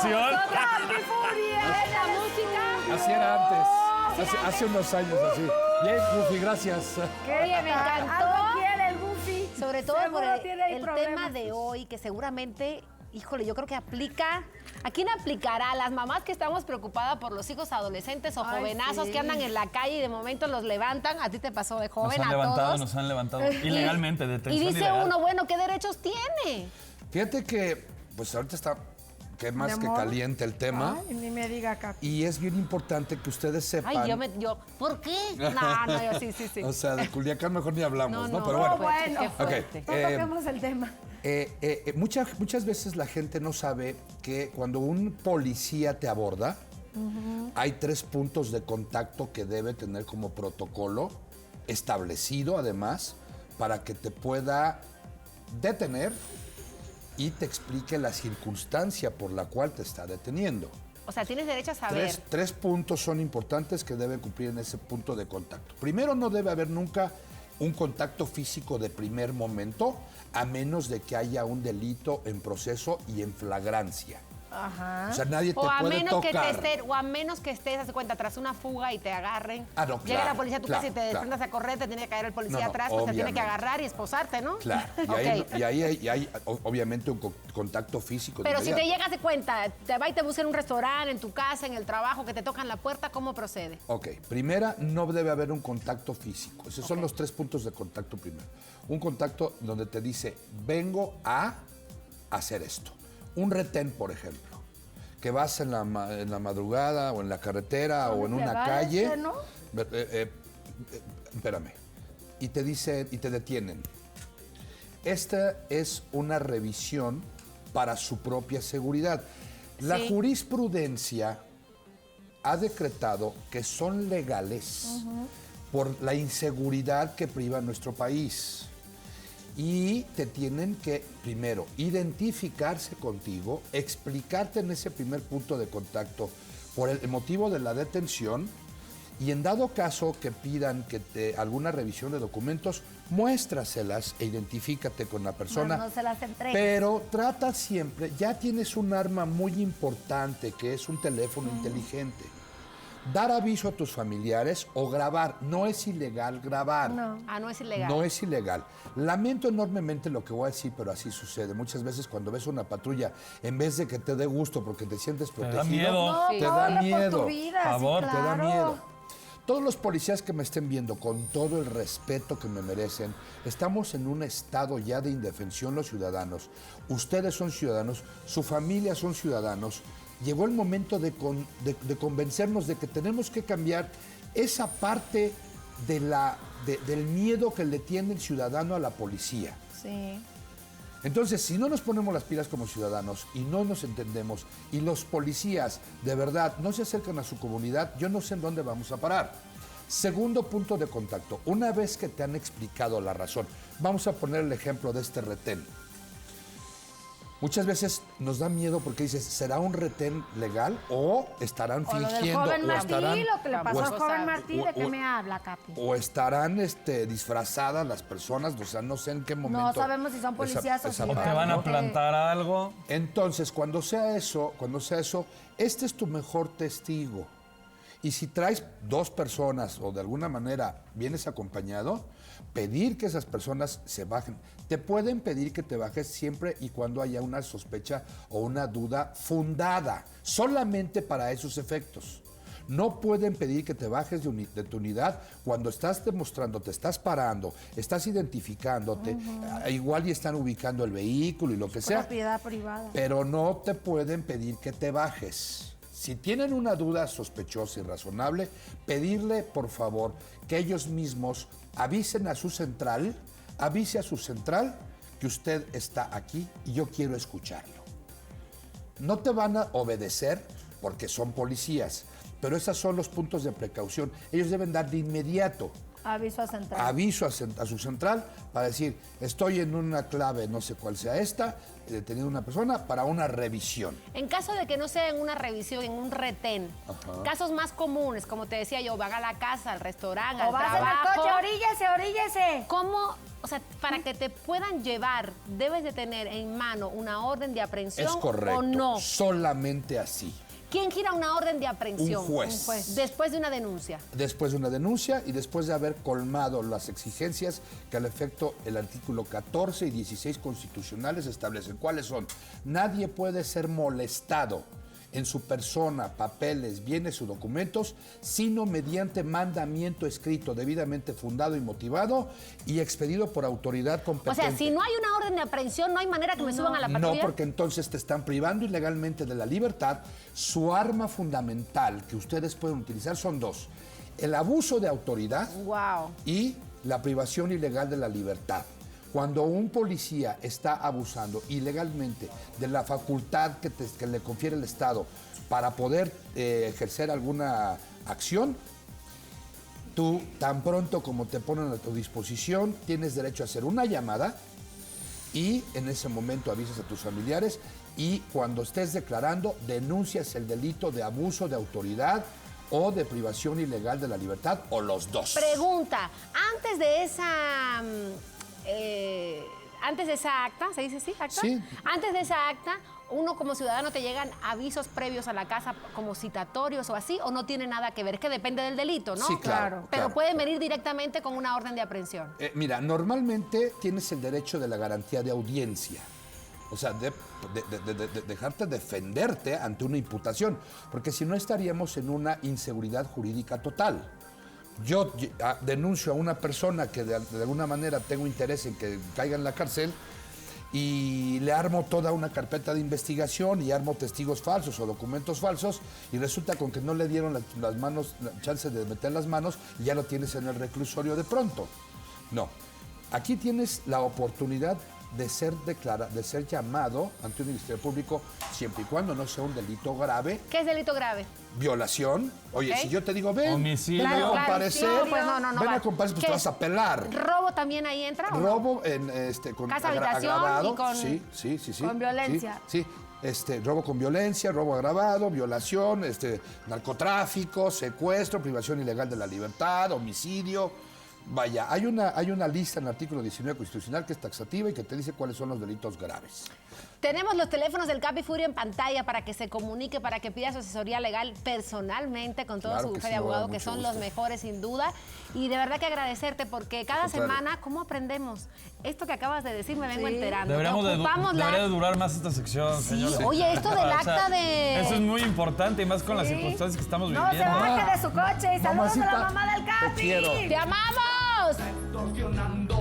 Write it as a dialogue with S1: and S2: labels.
S1: emoción.
S2: ¡Rápido, Furia!
S3: ¿La música?
S4: Así era antes. Hace unos años así. Bien, Goofy, gracias.
S3: Oye, me encantó.
S2: Algo quiere el Goofy.
S3: Sobre todo por
S2: Seguro tiene ahí
S3: el
S2: problemas.
S3: tema de hoy, que seguramente, híjole, yo creo que aplica. ¿A quién aplicará? ¿A las mamás que estamos preocupadas por los hijos adolescentes o
S2: Ay,
S3: jovenazos
S2: sí.
S3: que andan en la calle y de momento los levantan? ¿A ti te pasó de joven
S1: Nos han
S3: a
S1: levantado,
S3: todos?
S1: nos han levantado. Ilegalmente,
S3: Y
S1: detención
S3: dice
S1: ilegal.
S3: uno, bueno, ¿qué derechos tiene?
S4: Fíjate que, pues ahorita está que más
S2: ¿De
S4: que
S2: amor?
S4: caliente el tema.
S2: Ay, ni me diga, Capi.
S4: Y es bien importante que ustedes sepan.
S3: Ay, ¿por qué? No, yo sí.
S4: O sea, de Culiacán mejor ni hablamos, ¿no? Pero
S2: No,
S4: bueno.
S2: bueno.
S3: Qué fuerte.
S4: Ok.
S2: No toquemos el tema.
S4: Muchas veces la gente no sabe que cuando un policía te aborda, hay 3 puntos de contacto que debe tener como protocolo establecido, además, para que te pueda detener y te explique la circunstancia por la cual te está deteniendo.
S3: O sea, tienes derecho a saber.
S4: Tres puntos son importantes que deben cumplir en ese punto de contacto. Primero, no debe haber nunca un contacto físico de primer momento, a menos de que haya un delito en proceso y en flagrancia.
S2: Ajá.
S4: O sea, nadie te
S3: O a
S4: puede
S3: menos
S4: tocar.
S3: o a menos que estés, haz de cuenta, tras una fuga y te agarren.
S4: Ah, no,
S3: Llega
S4: claro,
S3: la policía a tu
S4: claro,
S3: casa y te
S4: claro.
S3: desprendas a correr, te tiene que caer el policía
S4: No, no,
S3: atrás, pues te tiene que
S4: obviamente.
S3: agarrar y esposarte, ¿no?
S4: Claro. Y ahí hay, obviamente un contacto físico. de
S3: Pero si te
S4: inmediato.
S3: llegas de cuenta, te va y te busca en un restaurante, en tu casa, en el trabajo, que te tocan la puerta, ¿cómo procede?
S4: Ok, primera, no debe haber un contacto físico. Esos son los 3 puntos de contacto primero. Un contacto donde te dice, vengo a hacer esto. Un retén, por ejemplo, que vas en la madrugada o en la carretera o en
S2: ¿Dónde
S4: una
S2: se va
S4: calle.
S2: este, no?
S4: Espérame. Y te dicen, y te detienen. Esta es una revisión para su propia seguridad. La
S3: Sí.
S4: jurisprudencia ha decretado que son legales por la inseguridad que priva nuestro país. Y te tienen que, primero, identificarse contigo, explicarte en ese primer punto de contacto por el motivo de la detención y en dado caso que pidan alguna revisión de documentos, muéstraselas e identifícate con la persona.
S2: No se las entregues.
S4: Pero trata siempre, ya tienes un arma muy importante que es un teléfono inteligente. Dar aviso a tus familiares o grabar. No es ilegal grabar.
S2: No.
S3: Ah, no es ilegal.
S4: No es ilegal. Lamento enormemente lo que voy a decir, pero así sucede. Muchas veces cuando ves una patrulla, en vez de que te dé gusto porque te sientes
S1: da
S4: protegido,
S1: miedo.
S2: No,
S4: te da
S2: corre
S4: miedo.
S2: por tu vida, sí,
S1: Favor,
S4: te da
S2: claro.
S4: miedo. Todos los policías que me estén viendo, con todo el respeto que me merecen, estamos en un estado ya de indefensión los ciudadanos. Ustedes son ciudadanos, su familia son ciudadanos. Llegó el momento de convencernos de que tenemos que cambiar esa parte del miedo que le tiene el ciudadano a la policía.
S2: Sí.
S4: Entonces, si no nos ponemos las pilas como ciudadanos y no nos entendemos y los policías de verdad no se acercan a su comunidad, yo no sé en dónde vamos a parar. Segundo punto de contacto, una vez que te han explicado la razón, vamos a poner el ejemplo de este retén. Muchas veces nos da miedo porque dices, ¿será un retén legal o estarán
S2: O lo del
S4: fingiendo?
S2: joven
S4: o
S2: Martí,
S4: estarán,
S2: lo que le pasó
S3: o
S2: al joven
S3: está-
S2: Martí, ¿de qué me habla, Capi?
S4: o estarán disfrazadas las personas, o sea, no sé en qué momento.
S2: No sabemos si son policías o
S4: esa
S2: si
S1: O te
S4: parte,
S1: van a
S4: ¿no?
S1: plantar algo.
S4: Entonces, cuando sea eso, este es tu mejor testigo. Y si traes 2 personas o de alguna manera vienes acompañado, pedir que esas personas se bajen. Te pueden pedir que te bajes siempre y cuando haya una sospecha o una duda fundada, solamente para esos efectos. No pueden pedir que te bajes de tu unidad cuando estás demostrando, te estás parando, estás identificándote, igual y están ubicando el vehículo y lo que sea.
S2: Propiedad privada.
S4: Pero no te pueden pedir que te bajes. Si tienen una duda sospechosa y razonable, pedirle, por favor, que ellos mismos avise a su central que usted está aquí y yo quiero escucharlo. No te van a obedecer porque son policías, pero esos son los puntos de precaución. Ellos deben dar de inmediato
S2: Aviso a central.
S4: aviso a su central para decir, estoy en una clave, no sé cuál sea esta, deteniendo una persona para una revisión.
S3: En caso de que no sea en una revisión, en un retén, casos más comunes, como te decía yo, van a la casa, al restaurante,
S2: O
S3: al
S2: vas en el
S3: trabajo.
S2: coche, oríllese.
S3: ¿Cómo, o sea, para que te puedan llevar, debes de tener en mano una orden de aprehensión
S4: Es correcto,
S3: o no?
S4: solamente así.
S3: ¿Quién gira una orden de aprehensión?
S4: Un juez.
S3: Después de una denuncia.
S4: Después de una denuncia y después de haber colmado las exigencias que al efecto el artículo 14 y 16 constitucionales establecen. ¿Cuáles son? Nadie puede ser molestado en su persona, papeles, bienes o documentos, sino mediante mandamiento escrito, debidamente fundado y motivado y expedido por autoridad
S3: O
S4: competente.
S3: sea, si no hay una orden de aprehensión, no hay manera que me suban a la patrulla.
S4: No, porque entonces te están privando ilegalmente de la libertad. Su arma fundamental que ustedes pueden utilizar son dos. El abuso de autoridad
S3: Wow.
S4: y la privación ilegal de la libertad. Cuando un policía está abusando ilegalmente de la facultad que le confiere el Estado para poder ejercer alguna acción, tú tan pronto como te ponen a tu disposición, tienes derecho a hacer una llamada y en ese momento avisas a tus familiares y cuando estés declarando denuncias el delito de abuso de autoridad o de privación ilegal de la libertad o los dos.
S3: Pregunta, antes de esa acta, ¿se dice así, acta?
S4: Sí.
S3: Antes de esa acta, uno como ciudadano te llegan avisos previos a la casa como citatorios o así, o no tiene nada que ver, es que depende del delito, ¿no?
S4: Sí, claro.
S3: Pero
S4: claro.
S3: pueden venir directamente con una orden de aprehensión.
S4: Mira, normalmente tienes el derecho de la garantía de audiencia. O sea, de dejarte defenderte ante una imputación, porque si no estaríamos en una inseguridad jurídica total. Yo denuncio a una persona que de alguna manera tengo interés en que caiga en la cárcel y le armo toda una carpeta de investigación y armo testigos falsos o documentos falsos y resulta con que no le dieron las manos, la chance de meter las manos y ya lo tienes en el reclusorio de pronto. No, aquí tienes la oportunidad de ser llamado ante un ministerio público siempre y cuando no sea un delito grave.
S3: ¿Qué es delito grave?
S4: Violación. Oye,
S3: Ok.
S4: si yo te digo, ven,
S1: Homicidio.
S4: ven a comparecer,
S3: No, pues no
S4: ven
S3: va.
S4: a comparecer, pues
S3: ¿Qué
S4: te vas
S3: es?
S4: a pelar.
S3: ¿Robo también ahí entra o no?
S4: Robo con
S3: Casa, habitación
S4: agravado.
S3: y con-
S4: Sí.
S2: con violencia.
S4: Sí. Robo con violencia, robo agravado, violación, narcotráfico, secuestro, privación ilegal de la libertad, homicidio. Vaya, hay una lista en el artículo 19 constitucional que es taxativa y que te dice cuáles son los delitos graves.
S3: Tenemos los teléfonos del Capi Furio en pantalla para que se comunique, para que pida su asesoría legal personalmente con todo
S4: Claro
S3: su
S4: que
S3: bufete
S4: sí,
S3: de
S4: me va a dar
S3: abogados, que
S4: mucho
S3: son
S4: gusto.
S3: los mejores sin duda. Y de verdad que agradecerte porque cada
S4: Al contrario.
S3: semana, ¿cómo aprendemos? Esto que acabas de decir me vengo
S2: Sí.
S3: enterando.
S1: Debería de durar más esta sección,
S3: Sí,
S1: señores.
S3: oye, esto del acta de-
S1: Eso es muy importante y más con las
S2: Sí.
S1: circunstancias que estamos
S2: No se
S1: viviendo.
S2: baje de su coche y saludos a la
S4: Mamacita,
S2: mamá del
S4: te
S2: Capi.
S4: quiero.
S3: ¡Te amamos!
S5: Extorsionando